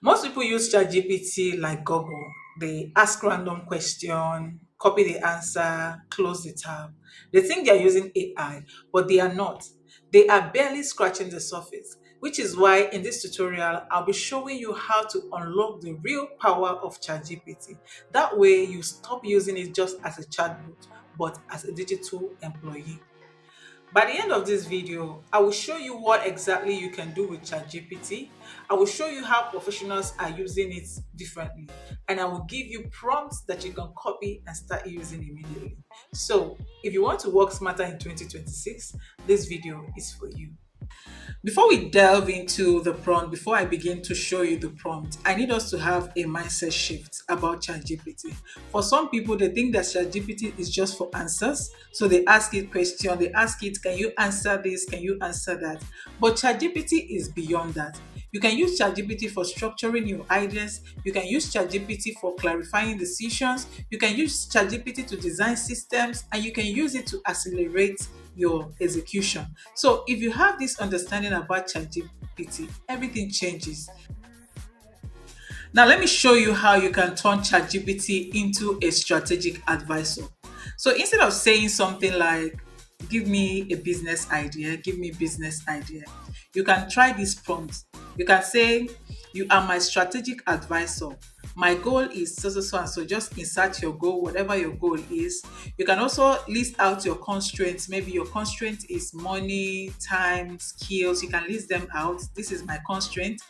Most people use ChatGPT like Google. They ask random question, copy the answer, close the tab. They think they are using AI, but they are not. They are barely scratching the surface, which is why in this tutorial, I'll be showing you how to unlock the real power of ChatGPT. That way, you stop using it just as a chatbot, but as a digital employee. By the end of this video, I will show you what exactly you can do with ChatGPT. I will show you how professionals are using it differently, and I will give you prompts that you can copy and start using immediately. So, if you want to work smarter in 2026, this video is for you. Before we delve into the prompt, before I begin to show you the prompt, I need us to have a mindset shift about ChatGPT. For some people, they think that ChatGPT is just for answers. So they ask it question, they ask it, can you answer this? Can you answer that? But ChatGPT is beyond that. You can use ChatGPT for structuring your ideas. You can use ChatGPT for clarifying decisions. You can use ChatGPT to design systems, and you can use it to accelerate your execution. So if you have this understanding about ChatGPT, everything changes. Now let me show you how you can turn ChatGPT into a strategic advisor. So instead of saying something like, give me a business idea, give me business idea, you can try this prompt. You can say, you are my strategic advisor. My goal is so so so and so. Just insert your goal, whatever your goal is. You can also list out your constraints. Maybe your constraint is money, time, skills. You can list them out. This is my constraint.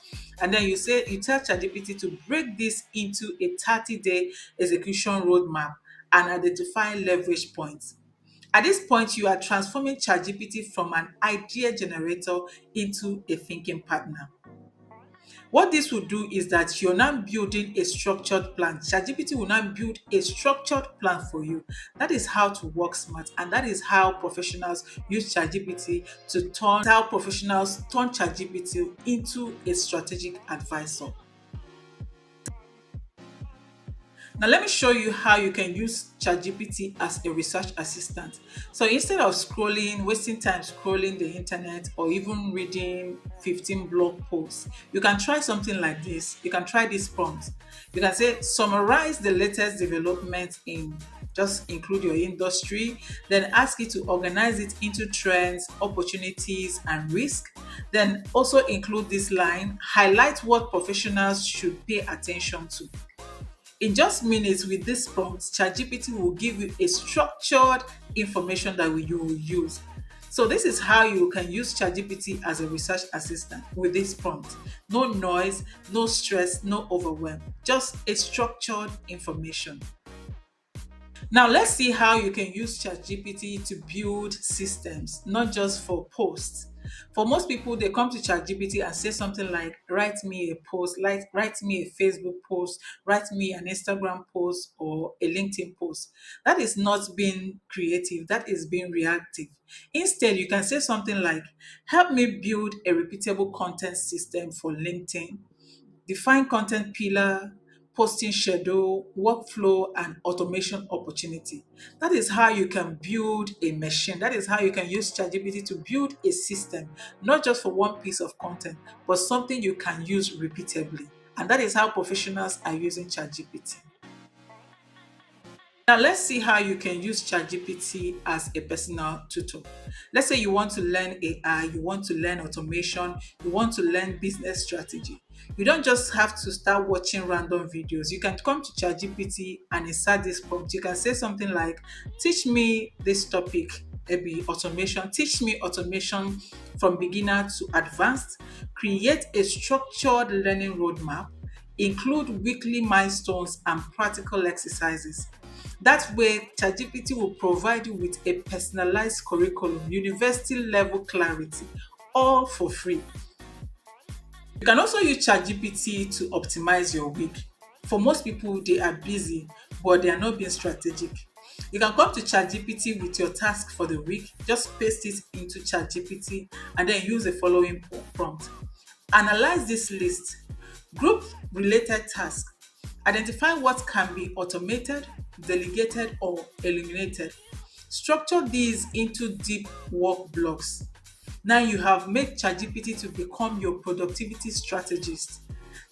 And then you tell ChatGPT to break this into a 30-day execution roadmap and identify leverage points. At this point, you are transforming ChatGPT from an idea generator into a thinking partner. What this will do is that you're now building a structured plan. ChatGPT will now build a structured plan for you. That is how to work smart, and that is how professionals use ChatGPT to how professionals turn ChatGPT into a strategic advisor. Now let me show you how you can use ChatGPT as a research assistant. So instead of wasting time scrolling the internet or even reading 15 blog posts, you can try something like this. You can try this prompt. You can say, summarize the latest developments in, just include your industry, then ask it to organize it into trends, opportunities, and risk. Then also include this line, highlight what professionals should pay attention to. In just minutes with this prompt, ChatGPT will give you a structured information that you will use. So this is how you can use ChatGPT as a research assistant with this prompt. No noise, no stress, no overwhelm, just a structured information. Now let's see how you can use ChatGPT to build systems, not just for posts. For most people, they come to ChatGPT and say something like, write me a post, like write me a Facebook post, write me an Instagram post or a LinkedIn post. That is not being creative, that is being reactive. Instead, you can say something like, help me build a repeatable content system for LinkedIn, define content pillar, posting schedule, workflow, and automation opportunity. That is how you can build a machine. That is how you can use ChatGPT to build a system, not just for one piece of content, but something you can use repeatably. And that is how professionals are using ChatGPT. Now let's see how you can use ChatGPT as a personal tutor. Let's say you want to learn AI, you want to learn automation, you want to learn business strategy. You don't just have to start watching random videos. You can come to ChatGPT and insert this prompt. You can say something like, teach me this topic, maybe automation. Teach me automation from beginner to advanced. Create a structured learning roadmap. Include weekly milestones and practical exercises. That way, ChatGPT will provide you with a personalized curriculum, university level clarity, all for free. You can also use ChatGPT to optimize your week. For most people, they are busy, but they are not being strategic. You can come to ChatGPT with your task for the week, just paste it into ChatGPT and then use the following prompt. Analyze this list, group related tasks, identify what can be automated, delegated, or eliminated. Structure these into deep work blocks. Now you have made ChatGPT to become your productivity strategist.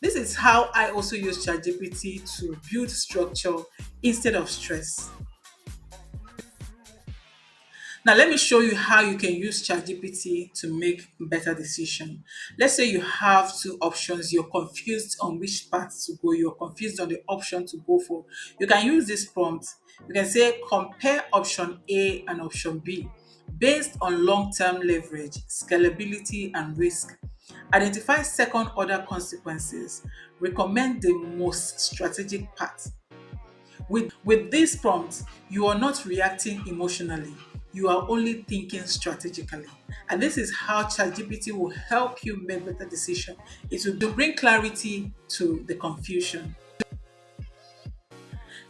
This is how I also use ChatGPT to build structure instead of stress. Now, let me show you how you can use ChatGPT to make better decision. Let's say you have two options, you're confused on which path to go, you're confused on the option to go for. You can use this prompt. You can say compare option A and option B based on long-term leverage, scalability, and risk. Identify second order consequences. Recommend the most strategic path. With this prompt, you are not reacting emotionally. You are only thinking strategically. And this is how ChatGPT will help you make better decisions. It will bring clarity to the confusion.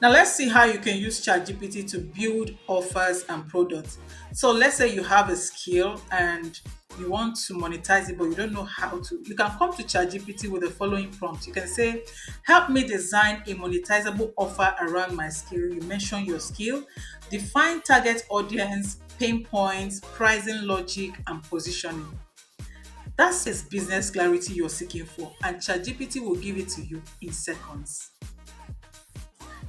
Now let's see how you can use ChatGPT to build offers and products. So let's say you have a skill and you want to monetize it, but you don't know how to. You can come to ChatGPT with the following prompt. You can say, help me design a monetizable offer around my skill. You mention your skill, define target audience, pain points, pricing logic, and positioning. That's his business clarity you're seeking for, and ChatGPT will give it to you in seconds.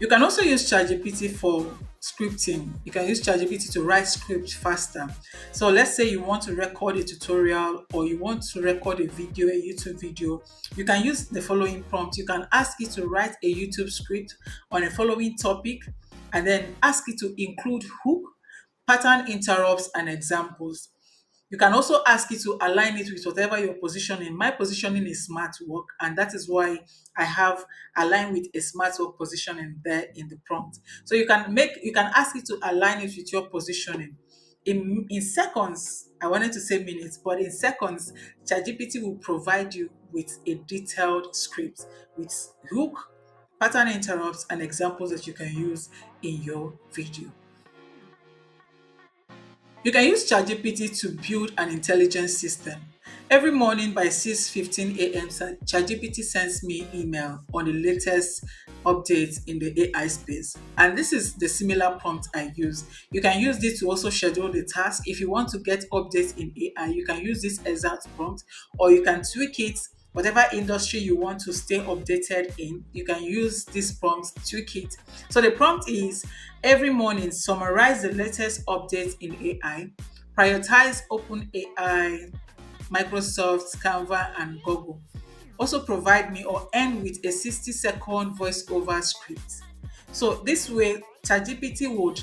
You can also use ChatGPT for scripting. You can use ChatGPT to write script faster. So let's say you want to record a tutorial or you want to record a video, a YouTube video. You can use the following prompt. You can ask it to write a YouTube script on a following topic and then ask it to include hook, pattern interrupts, and examples. You can also ask it to align it with whatever your positioning. My positioning is smart work, and that is why I have aligned with a smart work positioning there in the prompt. So you can ask it to align it with your positioning. In seconds, I wanted to say minutes, but in seconds, ChatGPT will provide you with a detailed script with hook, pattern interrupts, and examples that you can use in your video. You can use ChatGPT to build an intelligent system. Every morning by 6:15 a.m., ChatGPT sends me email on the latest updates in the AI space. And this is the similar prompt I use. You can use this to also schedule the task. If you want to get updates in AI, you can use this exact prompt, or you can tweak it. Whatever industry you want to stay updated in, you can use this prompt, tweak it. So the prompt is, every morning summarize the latest updates in AI, prioritize OpenAI, Microsoft, Canva, and Google. Also provide me or end with a 60-second voiceover script. So this way, ChatGPT would,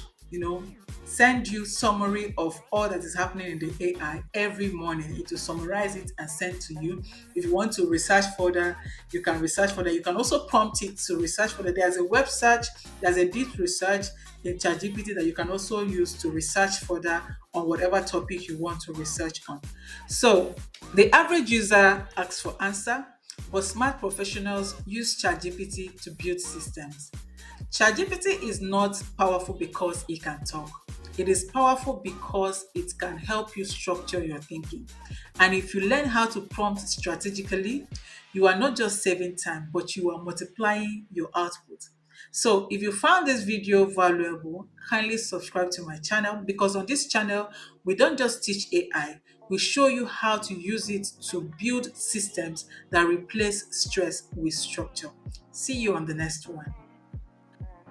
send you summary of all that is happening in the AI every morning. It will summarize it and send to you. If you want to research further, you can research further. You can also prompt it to research further. There's a web search, there's a deep research in ChatGPT that you can also use to research further on whatever topic you want to research on. So the average user asks for answer, but smart professionals use ChatGPT to build systems. ChatGPT is not powerful because it can talk. It is powerful because it can help you structure your thinking. And if you learn how to prompt strategically, you are not just saving time, but you are multiplying your output. So if you found this video valuable, kindly subscribe to my channel, because on this channel, we don't just teach AI, we show you how to use it to build systems that replace stress with structure. See you on the next one.